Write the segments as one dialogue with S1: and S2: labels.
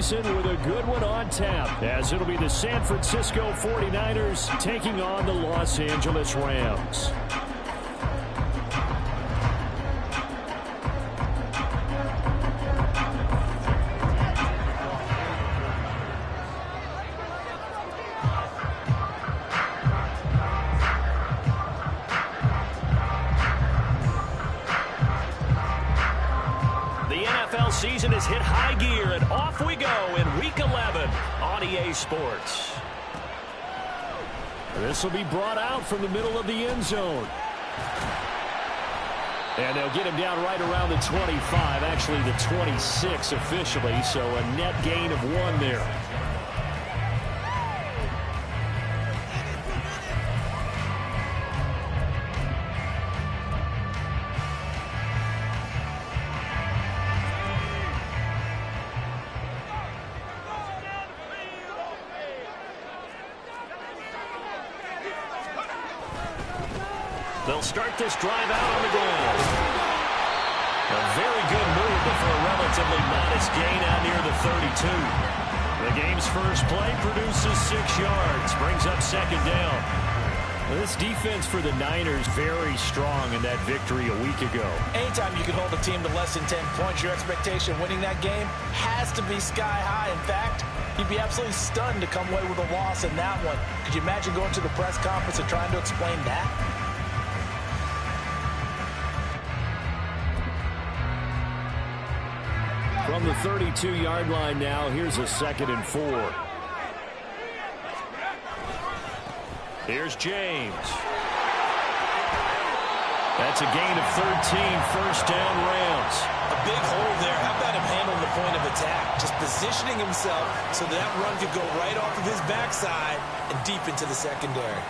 S1: season with a good one on tap, as it'll be the San Francisco 49ers taking on the Los Angeles Rams.
S2: Season has hit high gear, and off we go in Week 11 on EA Sports.
S1: This will be brought out from the middle of the end zone. And they'll get him down right around the 25, actually the 26 officially, so a net gain of 1 there.
S2: They'll start this drive out on the ground. A very good move, but for a relatively modest gain out near the 32. The game's first play produces 6 yards, brings up second down. This defense for the Niners very strong in that victory a week ago.
S3: Anytime you can hold a team to less than 10 points, your expectation winning that game has to be sky high. In fact, you'd be absolutely stunned to come away with a loss in that one. Could you imagine going to the press conference and trying to explain that?
S1: From the 32-yard line now, here's a 2nd and 4.
S2: Here's James.
S1: That's a gain of 13, first down Rams.
S3: A big hole there. How about him handling the point of attack? Just positioning himself so that run could go right off of his backside and deep into the secondary.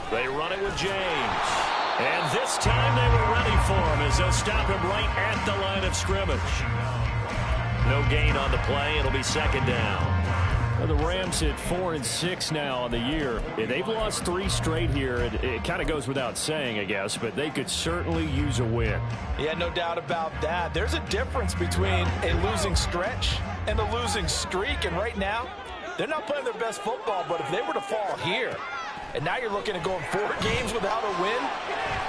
S2: They run it with James. And this time they were ready for him as they'll stop him right at the line of scrimmage. No gain on the play. It'll be second down.
S1: Well, the Rams hit 4-6 now on the year. They've lost 3 straight here. It kind of goes without saying, I guess, but they could certainly use a win.
S3: Yeah, no doubt about that. There's a difference between a losing stretch and a losing streak. And right now, they're not playing their best football, but if they were to fall here, and now you're looking at going 4 games without a win,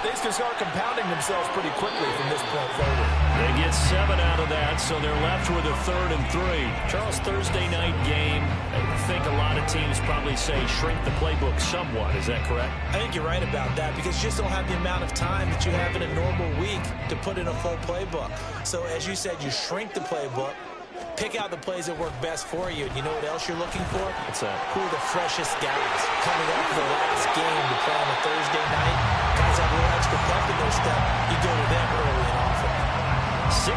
S3: things can start compounding themselves pretty quickly from this point forward.
S2: They get 7 out of that, so they're left with a 3rd and 3. Charles, Thursday night game, I think a lot of teams probably say shrink the playbook somewhat. Is that correct?
S3: I think you're right about that because you just don't have the amount of time that you have in a normal week to put in a full playbook. So as you said, you shrink the playbook, pick out the plays that work best for you. And you know what else you're looking for?
S2: What's that?
S3: Who are the freshest guys coming up for the last game to play on a Thursday night? Guys have a little extra pep in their step. You go to them early and often.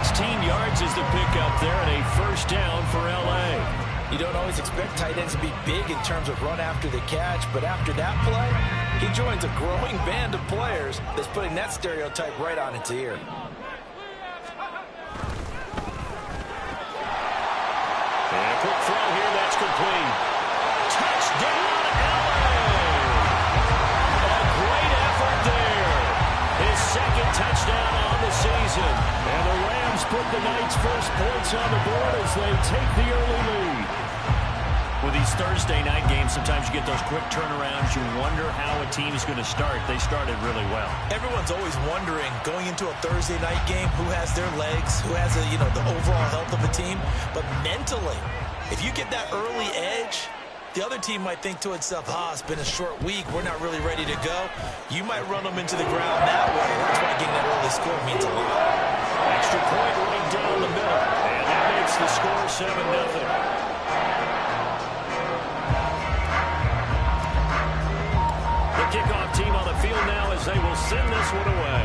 S1: 16 yards is the pickup there and a first down for L.A.
S3: You don't always expect tight ends to be big in terms of run after the catch, but after that play, he joins a growing band of players that's putting that stereotype right on its ear.
S2: And a quick throw here, that's complete. Touchdown, L.A. A great effort there. His 2nd touchdown on the season. And the Rams put the night's first points on the board as they take the early lead. With these Thursday night games, sometimes you get those quick turnarounds. You wonder how a team is going to start. They started really well.
S3: Everyone's always wondering, going into a Thursday night game, who has their legs, who has the overall health of a team. But mentally, if you get that early edge, the other team might think to itself, it's been a short week. We're not really ready to go. You might run them into the ground that way. That's why getting that early score means a lot.
S2: Extra point right down the middle. And that makes the score 7-0. The kickoff team on the field now as they will send this one away.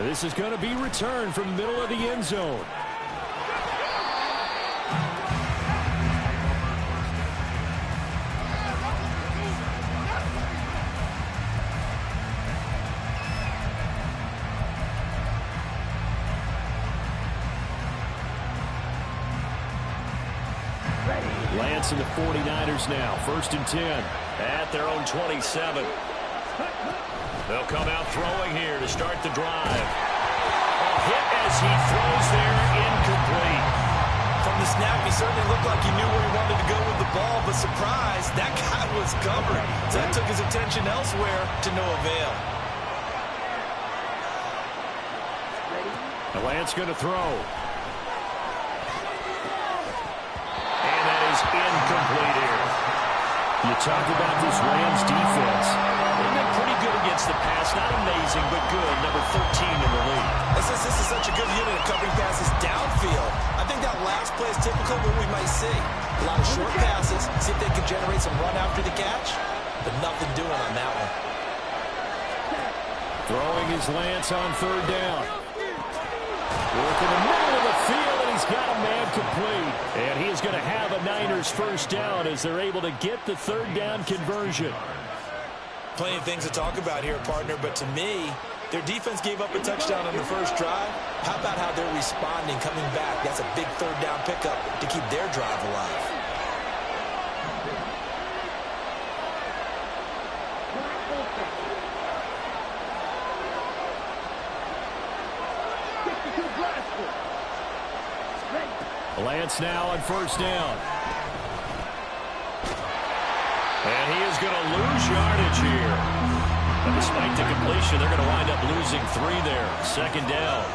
S1: And this is going to be returned from the middle of the end zone. Lance and the 49ers now. 1st and 10.
S2: At their own 27. They'll come out throwing here to start the drive. A hit as he throws there, incomplete.
S3: From the snap, he certainly looked like he knew where he wanted to go with the ball, but surprise, that guy was covered. So that took his attention elsewhere to no avail.
S1: The Lance going to throw.
S2: And that is incomplete here.
S1: You talk about this Rams defense.
S2: They've been pretty good against the pass. Not amazing, but good. Number 13 in the league.
S3: This is such a good unit of covering passes downfield. I think that last play is typical of what we might see. A lot of short passes, see if they can generate some run after the catch, but nothing doing on that one.
S1: Throwing his Lance on 3rd down. Working the middle of the field, and he's got a man complete. And he is going to have a Niners 1st down as they're able to get the 3rd down conversion.
S3: Plenty of things to talk about here, partner, but to me, their defense gave up a touchdown on the first drive. How about how they're responding, coming back? That's a big 3rd down pickup to keep their drive alive.
S1: Lance now on 1st down.
S2: And he is going to lose yardage here. But despite the completion, they're going to wind up losing 3 there. 2nd down.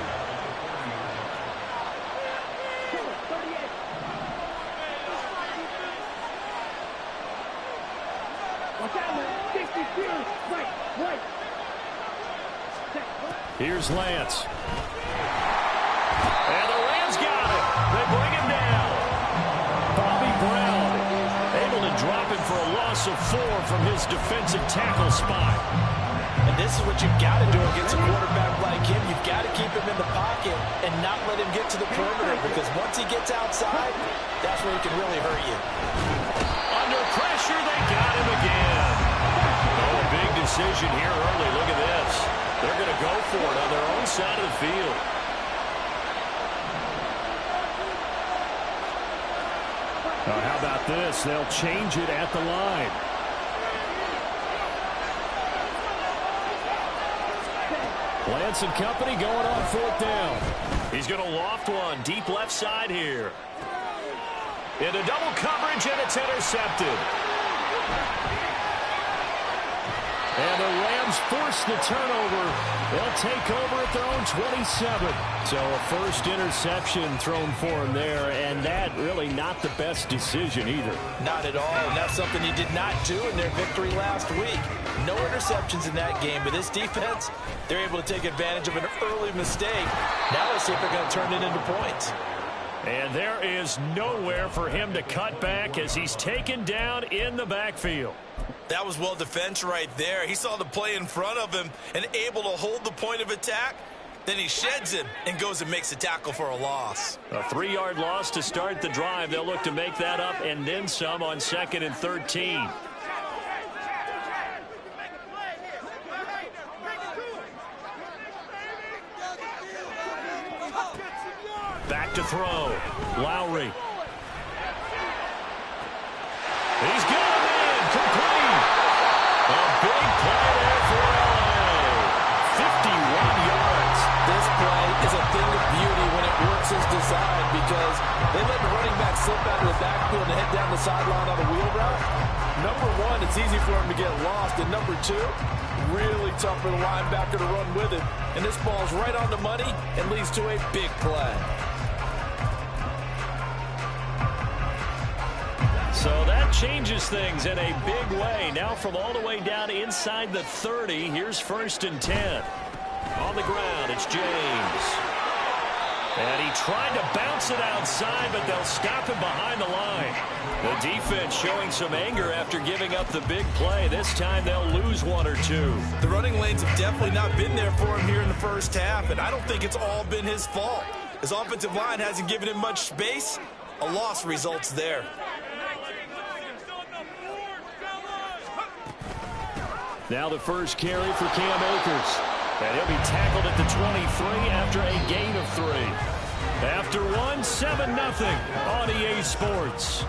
S1: Here's Lance.
S2: And the Rams got it. They bring him down.
S1: Bobby Brown
S2: Able to drop him for a loss of 4 from his defensive tackle spot.
S3: And this is what you've got to do against a quarterback like him. You've got to keep him in the pocket and not let him get to the perimeter, because once he gets outside, that's where he can really hurt you.
S2: Under pressure, they got him again. Oh, a big decision here early. Look at this. They're going to go for it on their own side of the field.
S1: How about this? They'll change it at the line. Lance and company going on 4th down.
S2: He's going to loft one deep left side here. Into double coverage, and it's intercepted.
S1: And the Rams force the turnover. They'll take over at their own 27. So a first interception thrown for him there, and that really not the best decision either.
S3: Not at all, and that's something he did not do in their victory last week. No interceptions in that game, but this defense, they're able to take advantage of an early mistake. Now let's see if they're going to turn it into points.
S2: And there is nowhere for him to cut back as he's taken down in the backfield.
S3: That was well defense right there. He saw the play in front of him and able to hold the point of attack. Then he sheds him and goes and makes a tackle for a loss.
S2: A 3-yard loss to start the drive. They'll look to make that up and then some on 2nd and 13. Back to throw. Lowry. He's got him in. Complete. A big play there for LA. 51 yards.
S3: This play is a thing of beauty when it works as designed, because they let the running back slip out of the backfield and head down the sideline on a wheel route. Number one, it's easy for him to get lost. And number two, really tough for the linebacker to run with it. And this ball's right on the money and leads to a big play.
S2: So that changes things in a big way. Now from all the way down inside the 30, here's 1st and 10. On the ground, it's James.
S1: And he tried to bounce it outside, but they'll stop him behind the line. The defense showing some anger after giving up the big play. This time they'll lose one or two.
S3: The running lanes have definitely not been there for him here in the first half, and I don't think it's all been his fault. His offensive line hasn't given him much space. A loss results there.
S1: Now the first carry for Cam Akers. And he'll be tackled at the 23 after a gain of 3. After one, 7-0 on EA Sports.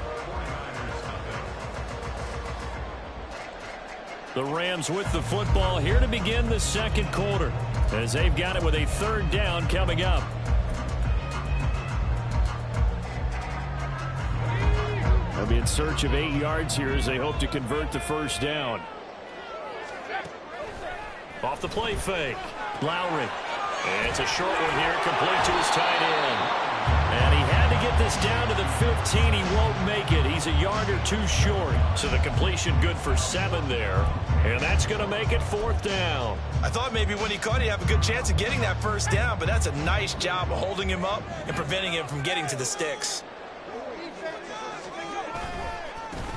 S1: The Rams with the football here to begin the second quarter, as they've got it with a 3rd down coming up. They'll be in search of 8 yards here as they hope to convert the first down. Off the play fake. Lowry. And it's a short one here, complete to his tight end. And he had to get this down to the 15. He won't make it. He's a yard or 2 short. So the completion good for 7 there. And that's going to make it 4th down.
S3: I thought maybe when he caught it, he'd have a good chance of getting that first down, but that's a nice job of holding him up and preventing him from getting to the sticks.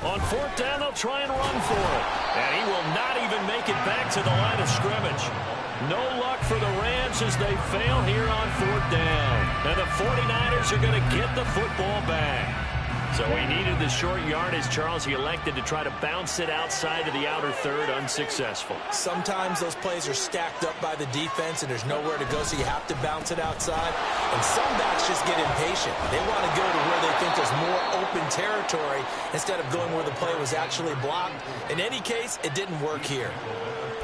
S1: On 4th down, they'll try and run for it. And he will not even make it back to the line of scrimmage. No luck for the Rams as they fail here on 4th down. And the 49ers are going to get the football back. So he needed the short yardage, Charles. He elected to try to bounce it outside of the outer third, unsuccessful.
S3: Sometimes those plays are stacked up by the defense and there's nowhere to go, so you have to bounce it outside. And some backs just get impatient. They want to go to where they think there's more open territory instead of going where the play was actually blocked. In any case, it didn't work here.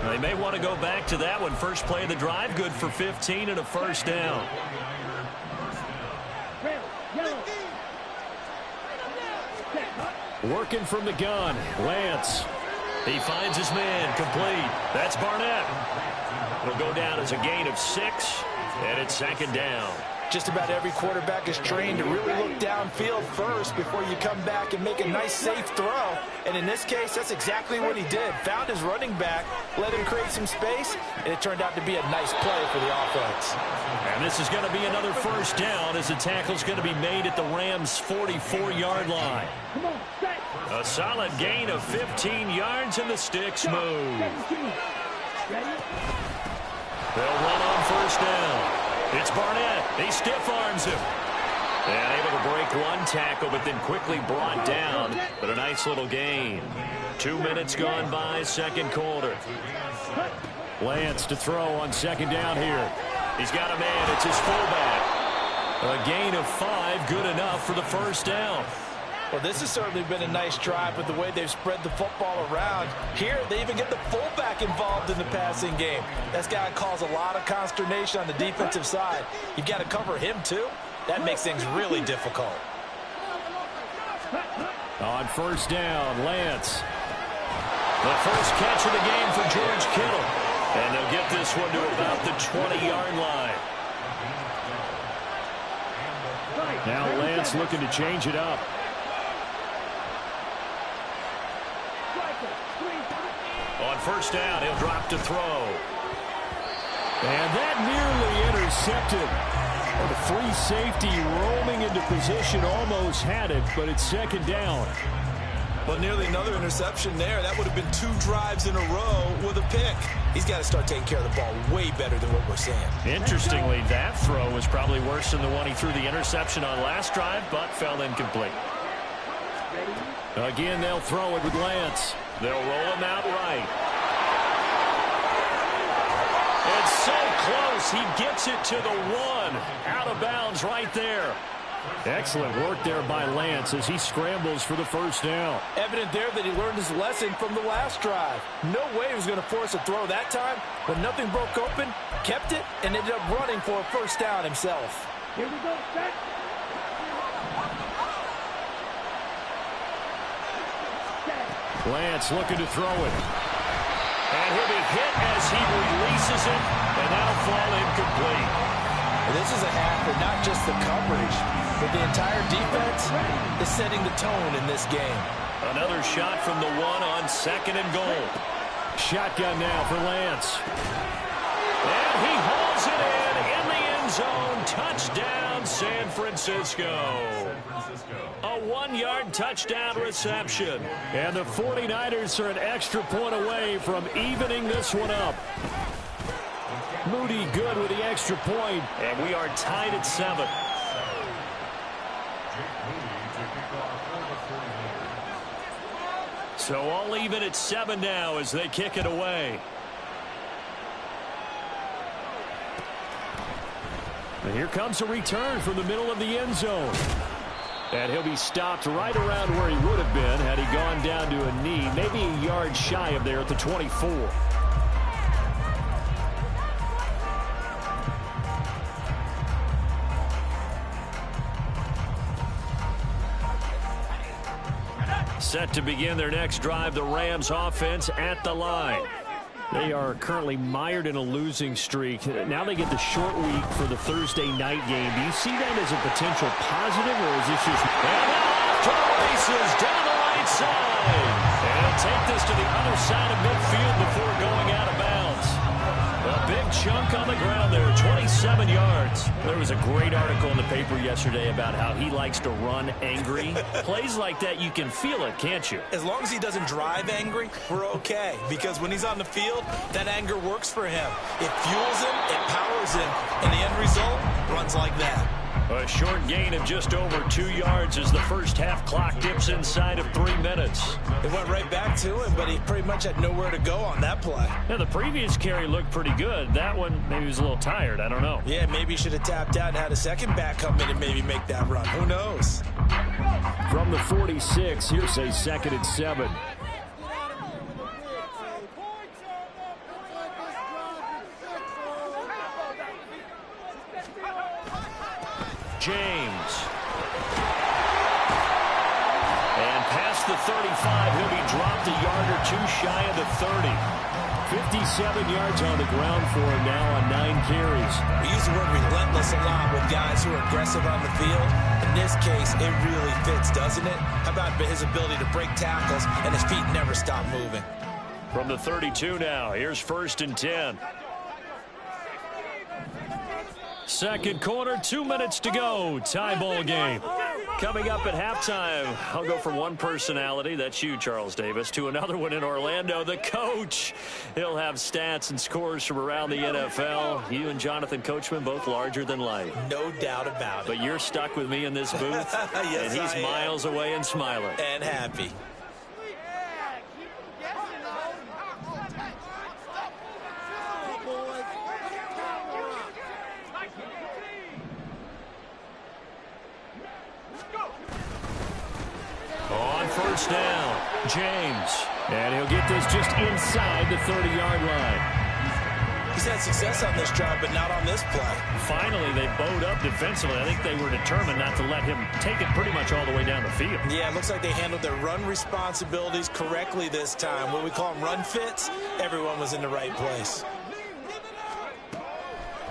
S1: They may want to go back to that one. First play of the drive, good for 15 and a first down. Working from the gun, Lance. He finds his man, complete. That's Barnett. It'll go down as a gain of 6, and it's 2nd down.
S3: Just about every quarterback is trained to really look downfield first before you come back and make a nice, safe throw. And in this case, that's exactly what he did. Found his running back, let him create some space, and it turned out to be a nice play for the offense.
S1: And this is going to be another first down as the tackle's going to be made at the Rams' 44-yard line. A solid gain of 15 yards, and the sticks move. They'll run on first down. It's Barnett. He stiff-arms him. And able to break one tackle, but then quickly brought down. But a nice little gain. 2 minutes gone by, second quarter. Lance to throw on 2nd down here. He's got a man. It's his fullback. A gain of 5, good enough for the first down.
S3: Well, this has certainly been a nice drive with the way they've spread the football around. Here, they even get the fullback involved in the passing game. That's got to cause a lot of consternation on the defensive side. You've got to cover him, too. That makes things really difficult.
S1: On first down, Lance. The first catch of the game for George Kittle. And they'll get this one to about the 20-yard line. Now Lance looking to change it up. On first down, he'll drop to throw. And that nearly intercepted. The free safety roaming into position almost had it, but it's 2nd down.
S3: But nearly another interception there. That would have been 2 drives in a row with a pick. He's got to start taking care of the ball way better than what we're seeing.
S1: Interestingly, that throw was probably worse than the one he threw the interception on last drive, but fell incomplete. Again, they'll throw it with Lance. They'll roll him out right. It's so close, he gets it to the 1. Out of bounds right there. Excellent work there by Lance as he scrambles for the first down.
S3: Evident there that he learned his lesson from the last drive. No way he was going to force a throw that time. When nothing broke open, kept it, and ended up running for a first down himself. Here we go, set.
S1: Lance looking to throw it. And he'll be hit as he releases it, and that'll fall incomplete.
S3: This is a half for not just the coverage, but the entire defense is setting the tone in this game.
S1: Another shot from the 1 on 2nd and goal. Shotgun now for Lance. And he hauls it in the end zone. Touchdown,
S2: Francisco. A 1-yard touchdown reception.
S1: And the 49ers are an extra point away from evening this one up. Moody good with the extra point.
S2: And we are tied at 7. So all even at 7 now as they kick it away.
S1: And here comes a return from the middle of the end zone. And he'll be stopped right around where he would have been had he gone down to a knee, maybe a yard shy of there at the 24.
S2: Set to begin their next drive, the Rams offense at the line.
S1: They are currently mired in a losing streak. Now they get the short week for the Thursday night game. Do you see that as a potential positive, or is this just...
S2: And off to the races down the right side. And he'll take this to the other side of midfield before going out of bounds. A big chunk on the ground there, 27 yards.
S1: There was a great article in the paper yesterday about how he likes to run angry. Plays like that, you can feel it, can't you?
S3: As long as he doesn't drive angry, we're okay. Because when he's on the field, that anger works for him. It fuels him, it powers him, and the end result runs like that.
S2: A short gain of just over 2 yards as the first half clock dips inside of 3 minutes.
S3: It went right back to him, but he pretty much had nowhere to go on that play.
S1: Yeah, the previous carry looked pretty good. That one, maybe he was a little tired. I don't know.
S3: Yeah, maybe he should have tapped out and had a second back come in and maybe make that run. Who knows?
S1: From the 46, here's a 2nd and 7.
S2: James. And past the 35, he'll be dropped a yard or 2 shy of the 30.
S1: 57 yards on the ground for him now on 9 carries.
S3: We use the word relentless a lot with guys who are aggressive on the field. In this case, it really fits, doesn't it? How about his ability to break tackles and his feet never stop moving?
S2: From the 32 now, here's 1st and 10.
S1: Second quarter, 2 minutes to go. Tie ball game.
S2: Coming up at halftime, I'll go from one personality, that's you, Charles Davis, to another one in Orlando, the coach. He'll have stats and scores from around the NFL. You and Jonathan Coachman, both larger than life.
S3: No doubt about it.
S2: But you're stuck with me in this booth,
S3: yes,
S2: and he's miles away and smiling.
S3: And happy.
S2: On first down, James.
S1: And he'll get this just inside the 30-yard line.
S3: He's had success on this drive, but not on this play.
S1: Finally, they bowed up defensively. I think they were determined not to let him take it pretty much all the way down the field.
S3: Yeah, it looks like they handled their run responsibilities correctly this time. What we call them run fits, everyone was in the right place.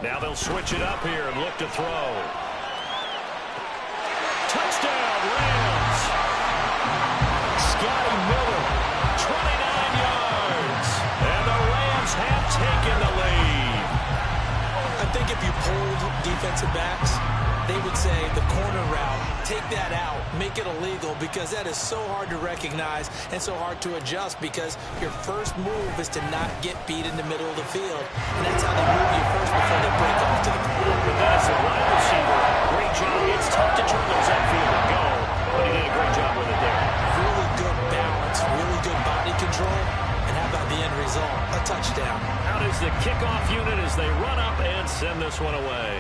S2: Now they'll switch it up here and look to throw. Touchdown, Rams.
S1: Scotty Miller,
S2: 29 yards. And the Rams have taken the lead.
S3: I think if you polled defensive backs, they would say the corner route, take that out, make it illegal, because that is so hard to recognize and so hard to adjust, because your first move is to not get beat in the middle of the field. And that's how they move you first before they break off to the corner.
S2: But as a wide receiver, great job. It's tough to turn those upfield and go, but he did a great job with it there.
S3: Really good balance, really good body control, and how about the end result? A touchdown.
S2: Out is the kickoff unit as they run up and send this one away.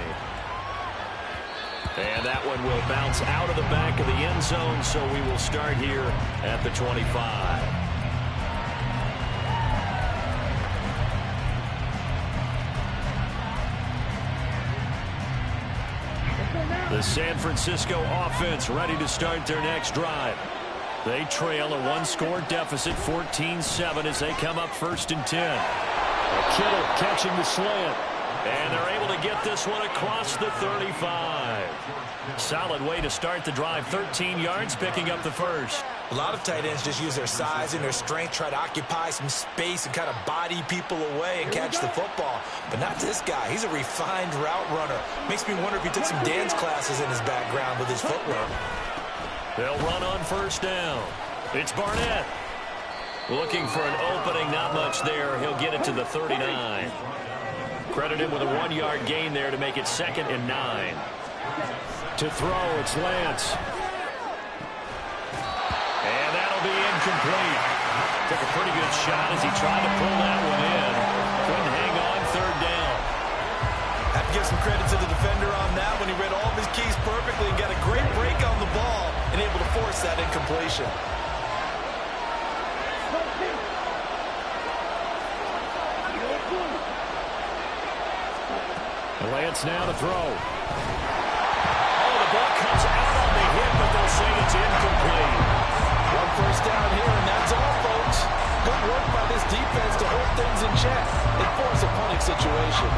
S2: And that one will bounce out of the back of the end zone, so we will start here at the 25. The San Francisco offense ready to start their next drive. They trail a 1-score deficit, 14-7, as they come up 1st and 10.
S1: Kittle catching the slant.
S2: And they're able to get this one across the 35. Solid way to start the drive. 13 yards, picking up the first.
S3: A lot of tight ends just use their size and their strength, try to occupy some space and kind of body people away and catch the football. But not this guy. He's a refined route runner. Makes me wonder if he took some dance classes in his background with his footwork.
S2: They'll run on first down. It's Barnett. Looking for an opening, not much there. He'll get it to the 39. Credit him with a 1-yard gain there to make it 2nd and 9.
S1: To throw, it's Lance.
S2: And that'll be incomplete. Took a pretty good shot as he tried to pull that one in. Couldn't hang on 3rd down.
S3: Have to give some credit to the defender on that when he read all of his keys perfectly and got a great break on the ball and able to force that incompletion.
S1: Lance now to throw.
S2: Oh, the ball comes out on the hit, but they'll say it's incomplete.
S3: 1 first down here, and that's all, folks. Good work by this defense to hold things in check and force a punting situation.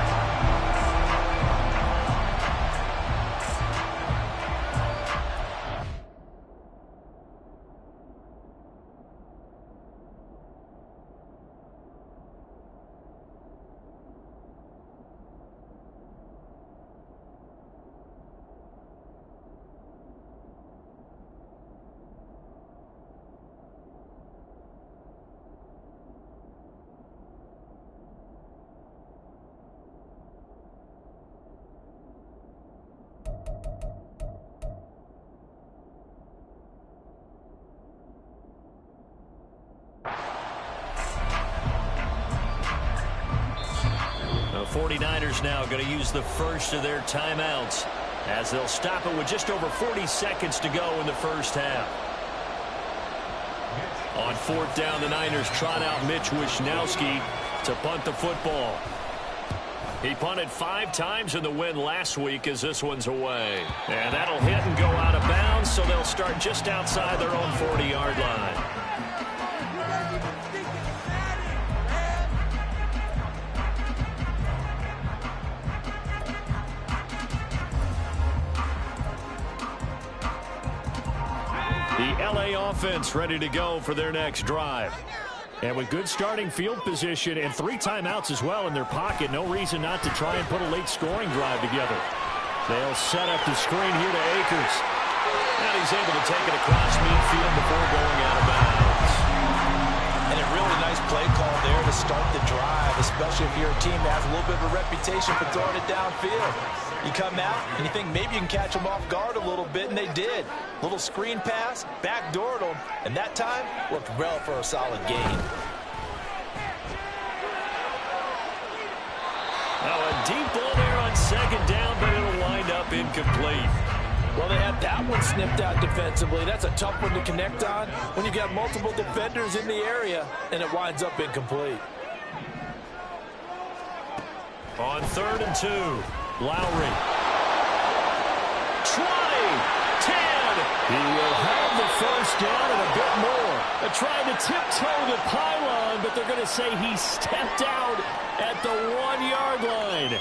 S2: The 49ers now going to use the first of their timeouts as they'll stop it with just over 40 seconds to go in the first half. On 4th down, the Niners trot out Mitch Wishnowsky to punt the football. He punted 5 times in the win last week as this one's away. And that'll hit and go out of bounds, so they'll start just outside their own 40-yard line. The LA offense ready to go for their next drive.
S1: And with good starting field position and 3 timeouts as well in their pocket, no reason not to try and put a late scoring drive together. They'll set up the screen here to Akers.
S2: And he's able to take it across midfield before going out of bounds.
S3: And a really nice play call there to start the drive, especially if you're a team that has a little bit of a reputation for throwing it downfield. You come out and you think maybe you can catch them off guard a little bit, and they did. Little screen pass, backdoored them, and that time worked well for a solid gain.
S2: Now a deep ball there on 2nd down, but it'll wind up incomplete.
S3: Well, they had that one snipped out defensively. That's a tough one to connect on when you got multiple defenders in the area, and it winds up incomplete.
S2: On 3rd and 2, Lowry. 20, 10.
S1: He will have the first down and a bit more. They're trying to tiptoe the pylon, but they're going to say he stepped out at the 1-yard line.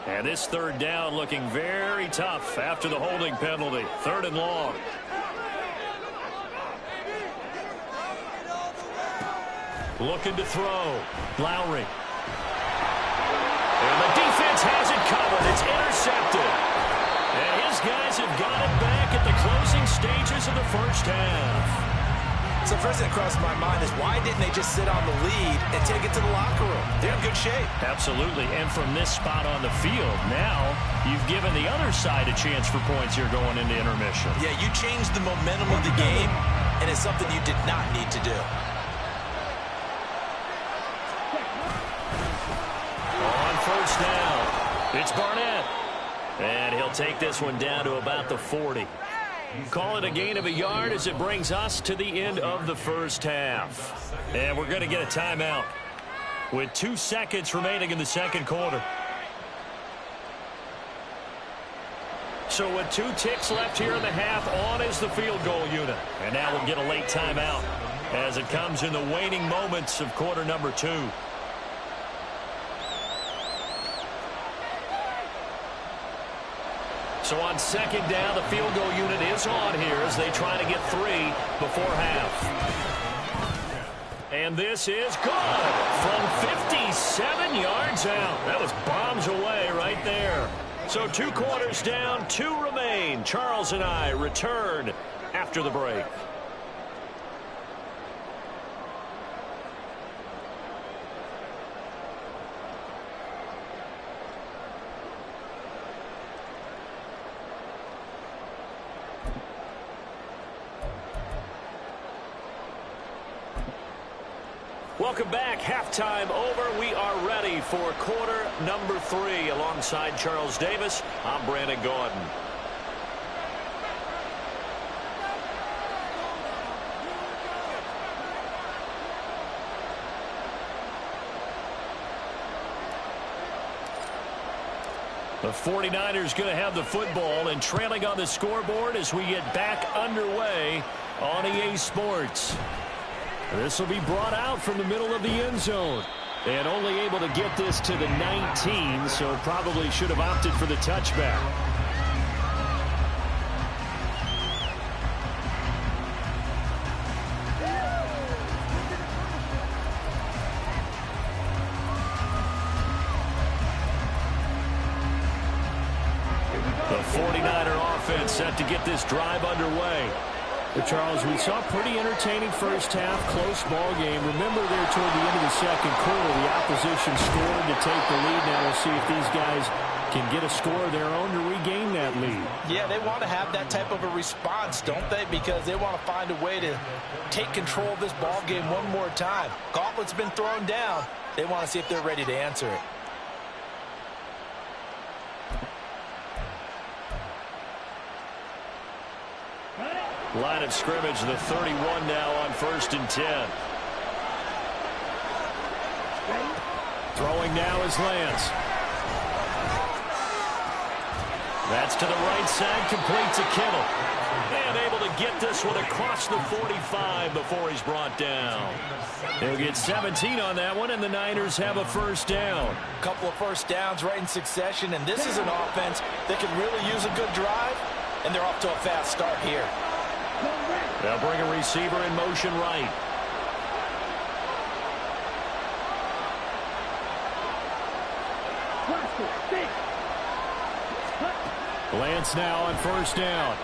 S2: And this 3rd down looking very tough after the holding penalty. 3rd and long. Looking to throw. Lowry. And the defense has it covered. It's intercepted. And his guys have got it back at the closing stages of the first half.
S3: So first thing that crossed my mind is why didn't they just sit on the lead and take it to the locker room? They're in good shape.
S2: Absolutely. And from this spot on the field, now you've given the other side a chance for points here going into intermission.
S3: Yeah, you changed the momentum of the game, and it's something you did not need to do.
S2: On first down, it's Barnett. And he'll take this one down to about the 40. Call it a gain of a yard as it brings us to the end of the first half. And we're going to get a timeout with 2 seconds remaining in the second quarter. So with 2 ticks left here in the half, on is the field goal unit. And now we'll get a late timeout as it comes in the waning moments of quarter number 2. So on second down, the field goal unit is on here as they try to get 3 before half. And this is good from 57 yards out. That was bombs away right there. So 2 quarters down, 2 remain. Charles and I return after the break. Welcome back. Halftime over. We are ready for quarter number 3. Alongside Charles Davis, I'm Brandon Gaudin. The 49ers going to have the football and trailing on the scoreboard as we get back underway on EA Sports. This will be brought out from the middle of the end zone. And only able to get this to the 19, so probably should have opted for the touchback. The 49er offense set to get this drive underway. But Charles, we saw a pretty entertaining first half, close ball game. Remember there toward the end of the second quarter, the opposition scored to take the lead. Now we'll see if these guys can get a score of their own to regain that lead.
S3: Yeah, they want to have that type of a response, don't they? Because they want to find a way to take control of this ball game one more time. Gauntlet's been thrown down. They want to see if they're ready to answer it.
S2: Line of scrimmage, the 31 now on 1st and 10. Throwing now is Lance. That's to the right side, complete to Kittle. And able to get this one across the 45 before he's brought down. They'll get 17 on that one, and the Niners have a first down.
S3: A couple of first downs right in succession, and this is an offense that can really use a good drive, and they're off to a fast start here.
S2: They'll bring a receiver in motion right. Lance now on first down.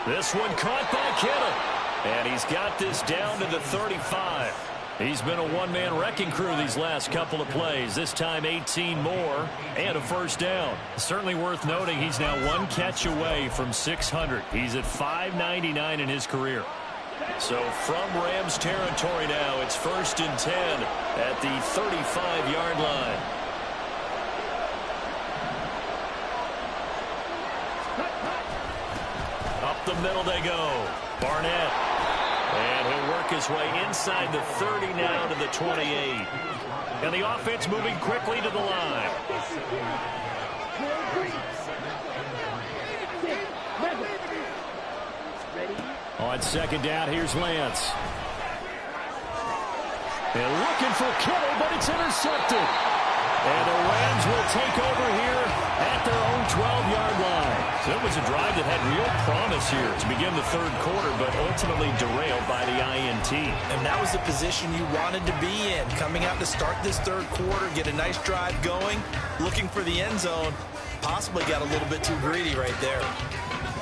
S2: This one caught by Kittle. And he's got this down to the 35. He's been a one-man wrecking crew these last couple of plays. This time 18 more and a first down. Certainly worth noting he's now one catch away from 600. He's at 599 in his career. So from Rams territory now, it's 1st and 10 at the 35-yard line. Up the middle they go. Barnett. And he'll work his way inside the 30 now to the 28. And the offense moving quickly to the line. On second down, here's Lance. And looking for Kittle, but it's intercepted. And the Rams will take over here at their own 12-yard line. So it was a drive that had real promise here to begin the third quarter, but ultimately derailed by the INT.
S3: And that was the position you wanted to be in. Coming out to start this third quarter, get a nice drive going, looking for the end zone. Possibly got a little bit too greedy right there.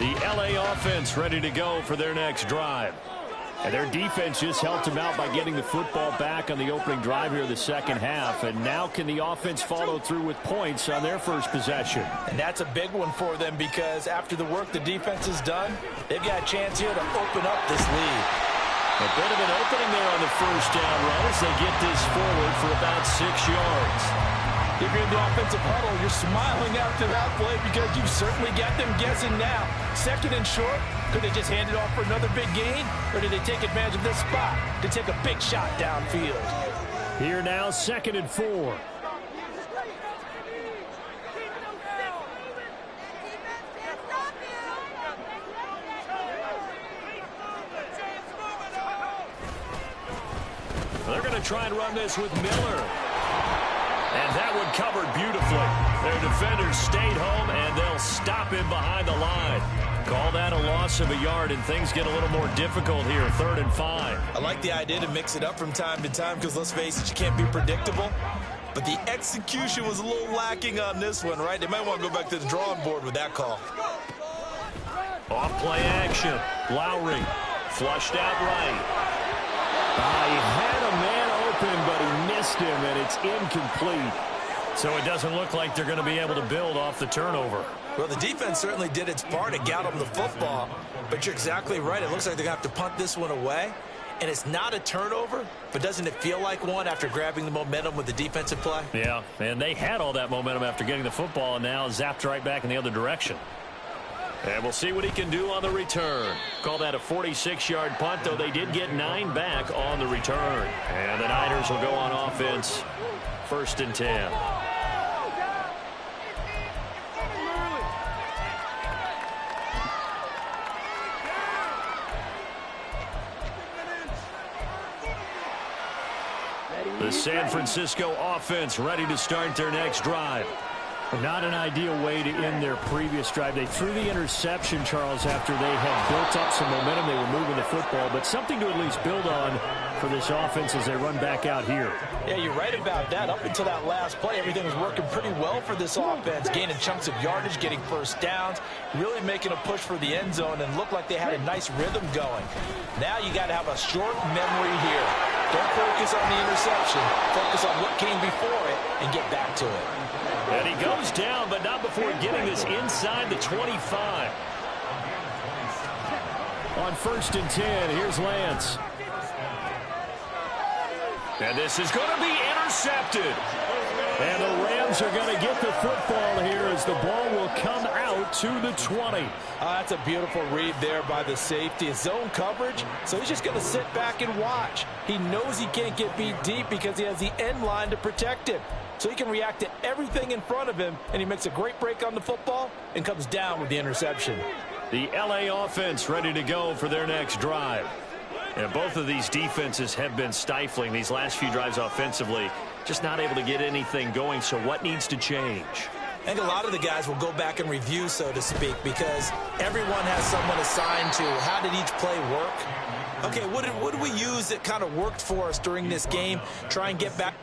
S2: The LA offense ready to go for their next drive. And their defense just helped them out by getting the football back on the opening drive here in the second half. And now can the offense follow through with points on their first possession?
S3: And that's a big one for them because after the work the defense has done, they've got a chance here to open up this lead.
S2: A bit of an opening there on the first down run as they get this forward for about 6 yards.
S3: If you're in the offensive huddle, you're smiling after that play because you've certainly got them guessing now. Second and short, could they just hand it off for another big gain? Or did they take advantage of this spot to take a big shot downfield?
S2: Here now, 2nd and 4. They're going to try and run this with Miller. And That one covered beautifully. Their defenders stayed home, and they'll stop him behind the line. Call that a loss of a yard, and things get a little more difficult here, 3rd and 5.
S3: I like the idea to mix it up from time to time because, let's face it, you can't be predictable. But the execution was a little lacking on this one, right? They might want to go back to the drawing board with that call.
S2: Off play action. Lowry flushed out right.
S1: He had a man open, but he missed him, and it's incomplete.
S2: So it doesn't look like they're going to be able to build off the turnover.
S3: Well, the defense certainly did its part to get them the football, but you're exactly right. It looks like they're going to have to punt this one away, and it's not a turnover, but doesn't it feel like one after grabbing the momentum with the defensive play?
S2: Yeah, and they had all that momentum after getting the football, and now zapped right back in the other direction. And we'll see what he can do on the return. Call that a 46-yard punt, though they did get 9 back on the return. And the Niners will go on offense, 1st and 10. The San Francisco offense ready to start their next drive.
S1: Not an ideal way to end their previous drive. They threw the interception, Charles, after they had built up some momentum. They were moving the football, but something to at least build on for this offense as they run back out here.
S3: Yeah, you're right about that. Up until that last play, everything was working pretty well for this offense, gaining chunks of yardage, getting first downs, really making a push for the end zone, and looked like they had a nice rhythm going. Now you got to have a short memory here. Don't focus on the interception. Focus on what came before it and get back to it.
S2: And he goes down, but not before getting this inside the 25.
S1: On 1st and 10, here's Lance.
S2: And this is going to be intercepted.
S1: And the Rams are going to get the football here as the ball will come out to the 20.
S3: That's a beautiful read there by the safety. It's zone coverage, so he's just going to sit back and watch. He knows he can't get beat deep because he has the end line to protect him. So he can react to everything in front of him, and he makes a great break on the football and comes down with the interception.
S2: The LA offense ready to go for their next drive. And both of these defenses have been stifling these last few drives offensively. Just not able to get anything going, so what needs to change?
S3: I think a lot of the guys will go back and review, so to speak, because everyone has someone assigned to how did each play work. Okay, what did we use that kind of worked for us during this game? Try and get back.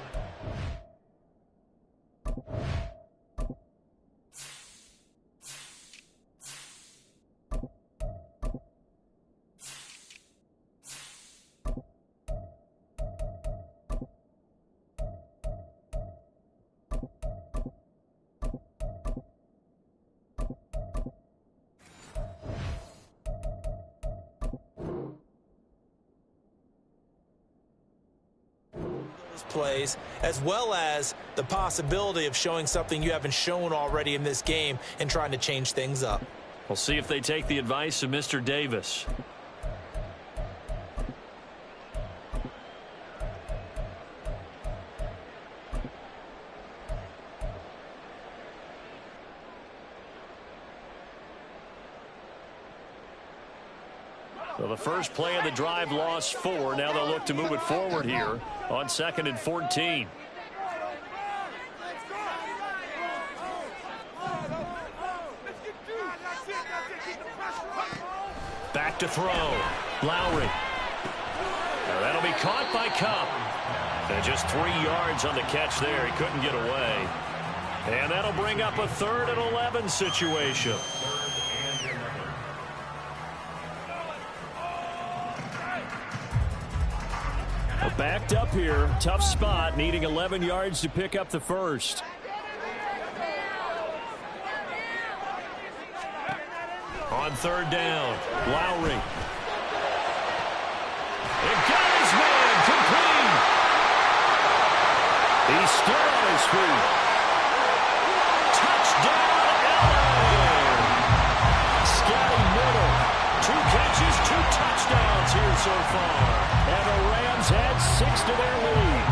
S3: Plays, as well as the possibility of showing something you haven't shown already in this game and trying to change things up.
S2: We'll see if they take the advice of Mr. Davis. So the first play of the drive lost 4. Now they'll look to move it forward here on 2nd and 14. Back to throw. Lowry. Now that'll be caught by Kupp. And just 3 yards on the catch there. He couldn't get away. And that'll bring up a 3rd and 11 situation.
S1: Backed up here. Tough spot, needing 11 yards to pick up the first.
S2: On 3rd down, Lowry. It got his man, complete. He's still on his feet. Touchdown, LA.
S1: Scotty Miller.
S2: 2 catches, 2 touchdowns here so far.
S1: And the Rams had 6 to their lead.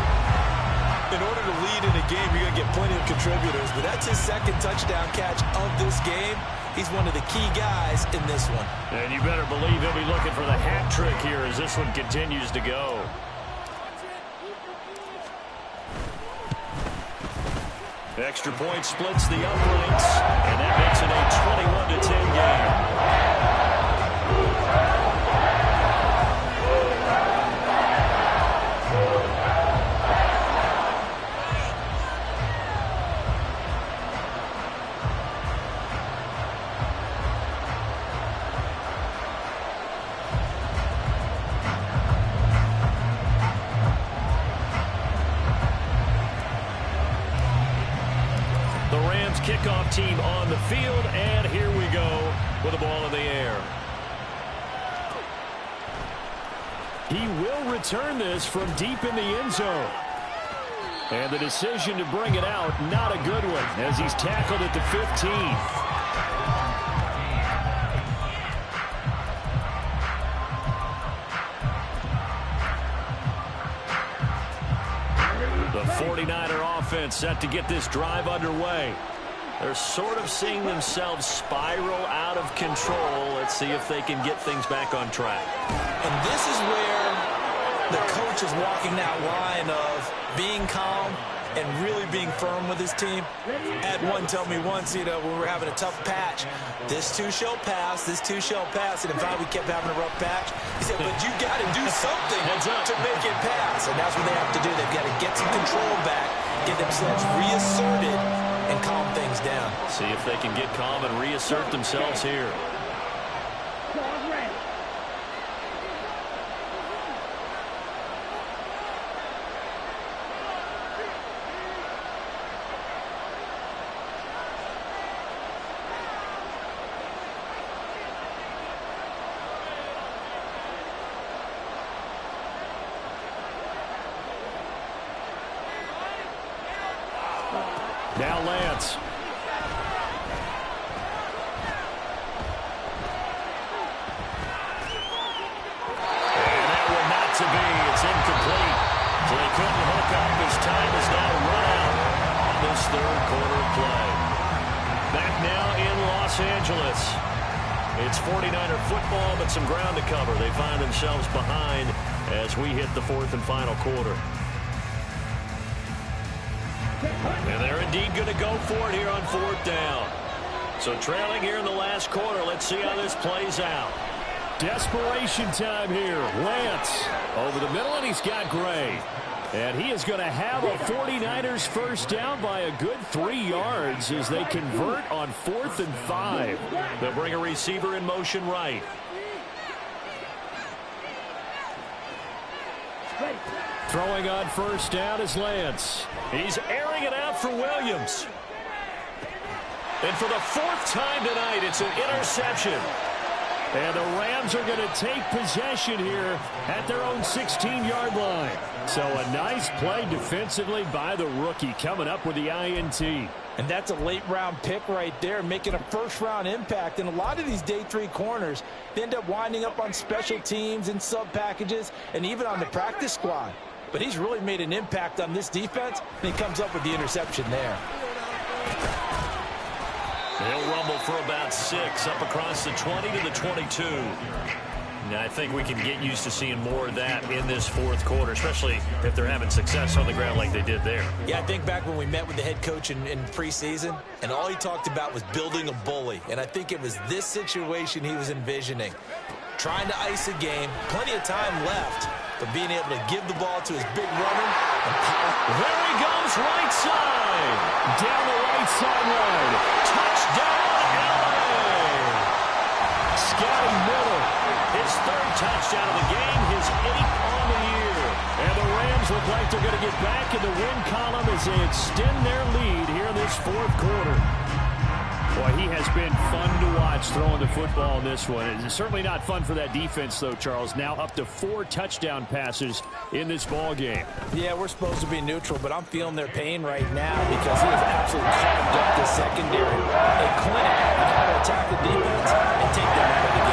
S3: In order to lead in a game, you're going to get plenty of contributors, but that's his 2nd touchdown catch of this game. He's one of the key guys in this one.
S2: And you better believe he'll be looking for the hat trick here as this one continues to go. Extra point splits the uprights, and that makes it a 21-10 game. Kickoff team on the field, and here we go with the ball in the air.
S1: He will return this from deep in the end zone. And the decision to bring it out, not a good one, as he's tackled at the 15.
S2: The 49er offense set to get this drive underway. They're sort of seeing themselves spiral out of control. Let's see if they can get things back on track.
S3: And this is where the coach is walking that line of being calm and really being firm with his team. Had one tell me once, when we were having a tough patch, this too shall pass, this too shall pass. And in fact, we kept having a rough patch. He said, but you got to do something to make it pass. And that's what they have to do. They've got to get some control back, get themselves reasserted, and calm things down.
S2: See if they can get calm and reassert themselves here.
S1: Now Lance.
S2: And that one not to be. It's incomplete. So they couldn't hook up. His time is now run out on this third quarter of play. Back now in Los Angeles. It's 49er football, but some ground to cover. They find themselves behind as we hit the fourth and final quarter. And they're indeed going to go for it here on fourth down. So trailing here in the last quarter. Let's see how this plays out.
S1: Desperation time here. Lance over the middle, and he's got Gray. And he is going to have a 49ers first down by a good 3 yards as they convert on 4th and 5.
S2: They'll bring a receiver in motion right.
S1: Throwing on first down is Lance.
S2: He's airing it out for Williams. And for the 4th time tonight, it's an interception.
S1: And the Rams are going to take possession here at their own 16-yard line. So a nice play defensively by the rookie, coming up with the INT.
S4: And that's a late-round pick right there, making a first-round impact. And a lot of these day 3 corners, they end up winding up on special teams and sub-packages and even on the practice squad. But he's really made an impact on this defense, and he comes up with the interception there.
S2: They'll rumble for about 6 up across the 20 to the 22. Now, I think we can get used to seeing more of that in this fourth quarter, especially if they're having success on the ground like they did there.
S3: Yeah, I think back when we met with the head coach in preseason, and all he talked about was building a bully. And I think it was this situation he was envisioning. Trying to ice a game, plenty of time left, but being able to give the ball to his big runner and power.
S2: There he goes, right side.
S1: Down the right sideline.
S2: Touchdown, LA.
S1: Scotty Miller.
S2: His 3rd touchdown of the game, his 8th on the year.
S1: And the Rams look like they're going to get back in the win column as they extend their lead here in this 4th quarter. Boy, he has been fun to watch throwing the football in this one. It's certainly not fun for that defense, though, Charles. Now up to 4 touchdown passes in this ball game.
S4: Yeah, we're supposed to be neutral, but I'm feeling their pain right now because he has absolutely carved up the secondary. A clinic on how to attack the defense and take them out of the game.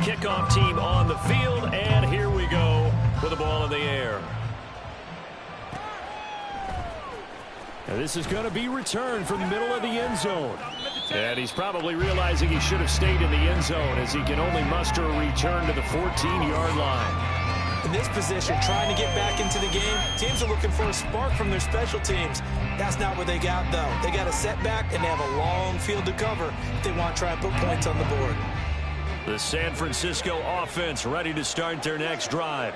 S2: kickoff team on the field, and here we go with the ball in the air.
S1: And this is going to be returned from the middle of the end zone. And he's probably realizing he should have stayed in the end zone as he can only muster a return to the 14-yard line.
S4: In this position, trying to get back into the game, teams are looking for a spark from their special teams. That's not what they got, though. They got a setback, and they have a long field to cover if they want to try and put points on the board.
S2: The San Francisco offense ready to start their next drive.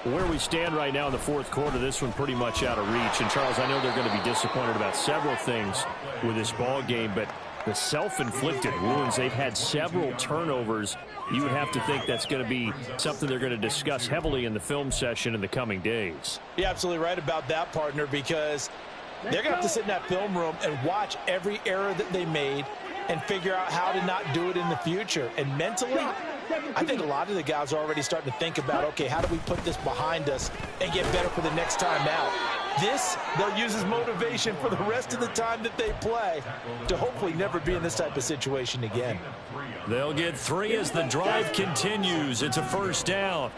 S1: Where we stand right now in the fourth quarter, this one pretty much out of reach. And, Charles, I know they're going to be disappointed about several things with this ball game, but the self-inflicted wounds, they've had several turnovers. You would have to think that's going to be something they're going to discuss heavily in the film session in the coming days.
S4: You're absolutely right about that, partner, because they're going to have to sit in that film room and watch every error that they made and figure out how to not do it in the future. And mentally, I think a lot of the guys are already starting to think about, okay, how do we put this behind us and get better for the next time out? This, they'll use as motivation for the rest of the time that they play to hopefully never be in this type of situation again.
S2: They'll get 3 as the drive continues. It's a first down.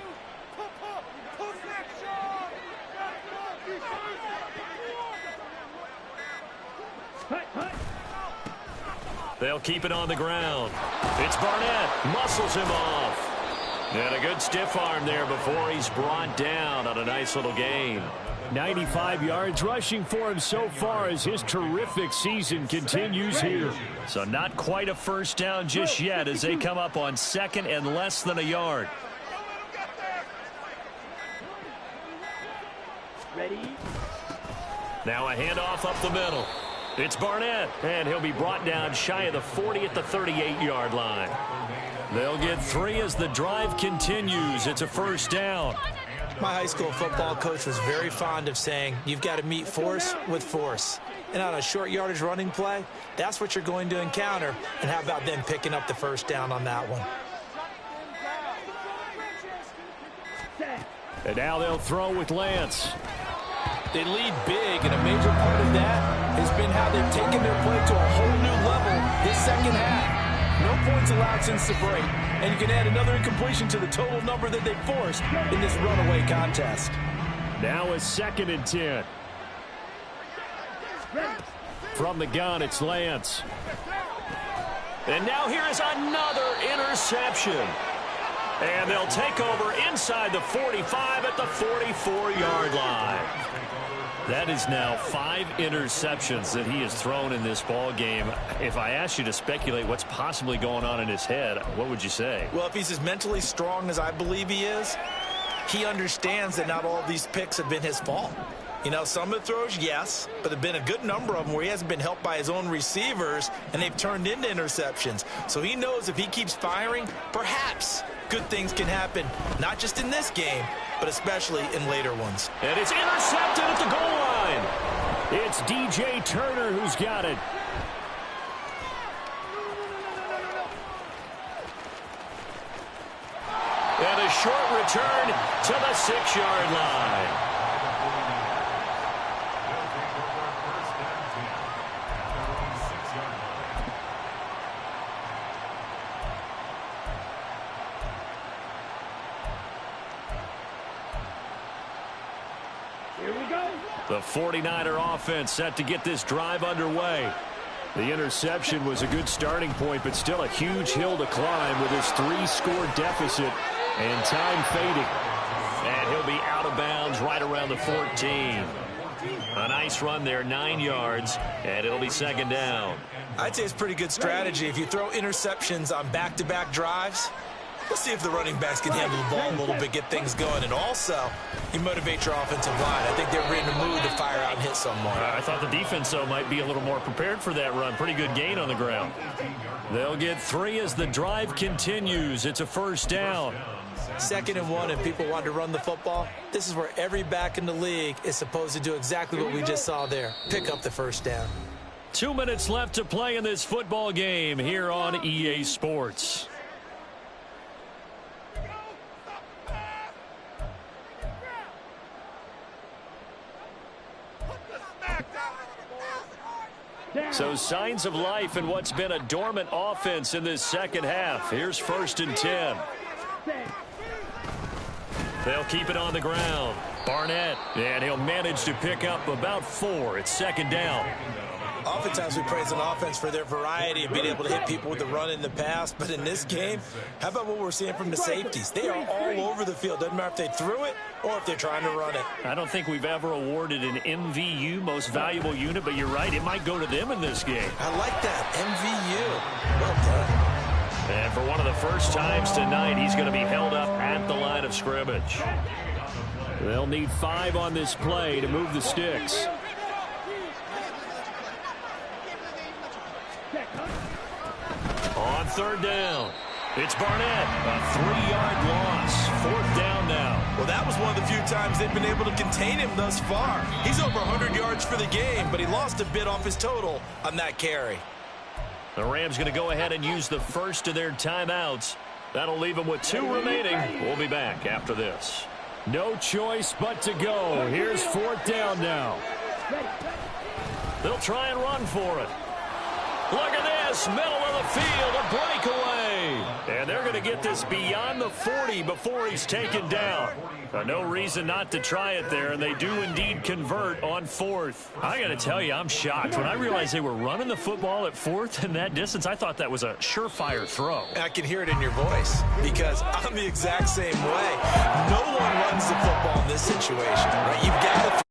S2: They'll keep it on the ground. It's Barnett. Muscles him off. And a good stiff arm there before he's brought down on a nice little gain.
S1: 95 yards rushing for him so far as his terrific season continues here.
S2: So not quite a first down just yet as they come up on second and less than a yard.
S5: Ready?
S2: Now a handoff up the middle. It's Barnett, and he'll be brought down shy of the 40 at the 38-yard line. They'll get 3 as the drive continues. It's a first down.
S4: My high school football coach was very fond of saying, you've got to meet force with force. And on a short yardage running play, that's what you're going to encounter. And how about them picking up the first down on that one?
S1: And now they'll throw with Lance.
S4: They lead big, and a major part of that has been how they've taken their play to a whole new level this second half. No points allowed since the break, and you can add another incompletion to the total number that they forced in this runaway contest.
S1: Now a 2nd and 10. From the gun, it's Lance.
S2: And now here is another interception. And they'll take over inside the 45 at the 44-yard line. That is now 5 interceptions that he has thrown in this ball game. If I asked you to speculate what's possibly going on in his head, what would you say?
S4: Well, if he's as mentally strong as I believe he is, he understands that not all of these picks have been his fault. You know, some of the throws, yes, but there have been a good number of them where he hasn't been helped by his own receivers, and they've turned into interceptions. So he knows if he keeps firing, perhaps good things can happen, not just in this game, but especially in later ones.
S2: And it's intercepted at the goal line.
S1: It's DJ Turner who's got it.
S2: And a short return to the 6-yard line. The 49er offense set to get this drive underway.
S1: The interception was a good starting point, but still a huge hill to climb with his 3-score deficit and time fading.
S2: And he'll be out of bounds right around the 14. A nice run there, 9 yards, and it'll be 2nd down.
S4: I'd say it's pretty good strategy. If you throw interceptions on back-to-back drives, let's see if the running backs can handle the ball a little bit, get things going. And also, you motivate your offensive line. I think they're in the mood to fire out and hit someone.
S2: I thought the defense, though, might be a little more prepared for that run. Pretty good gain on the ground. They'll get 3 as the drive continues. It's a first down.
S4: 2nd and 1, and people want to run the football. This is where every back in the league is supposed to do exactly what we just saw there. Pick up the first down.
S2: 2 minutes left to play in this football game here on EA Sports.
S1: So signs of life in what's been a dormant offense in this second half. Here's 1st and 10. They'll keep it on the ground. Barnett, and he'll manage to pick up about 4. It's 2nd down.
S3: Oftentimes we praise an offense for their variety of being able to hit people with the run in the pass. But in this game, how about what we're seeing from the safeties? They are all over the field. Doesn't matter if they threw it or if they're trying to run it.
S1: I don't think we've ever awarded an MVU, most valuable unit, but you're right, it might go to them in this game.
S3: I like that. MVU. Well done.
S1: And for one of the first times tonight, he's going to be held up at the line of scrimmage. They'll need 5 on this play to move the sticks. On 3rd down, it's Barnett. A 3-yard loss. 4th down now.
S3: Well, that was one of the few times they've been able to contain him thus far. He's over 100 yards for the game, but he lost a bit off his total on that carry.
S1: The Rams going to go ahead and use the first of their timeouts. That'll leave them with 2 remaining. We'll be back after this. No choice but to go. Here's 4th down now. They'll try and run for it. Look at this, middle of the field, a breakaway. And they're going to get this beyond the 40 before he's taken down. No reason not to try it there, and they do indeed convert on 4th. I got to tell you, I'm shocked. When I realized they were running the football at 4th in that distance, I thought that was a surefire throw.
S3: I can hear it in your voice because I'm the exact same way. No one runs the football in this situation, right? You've got to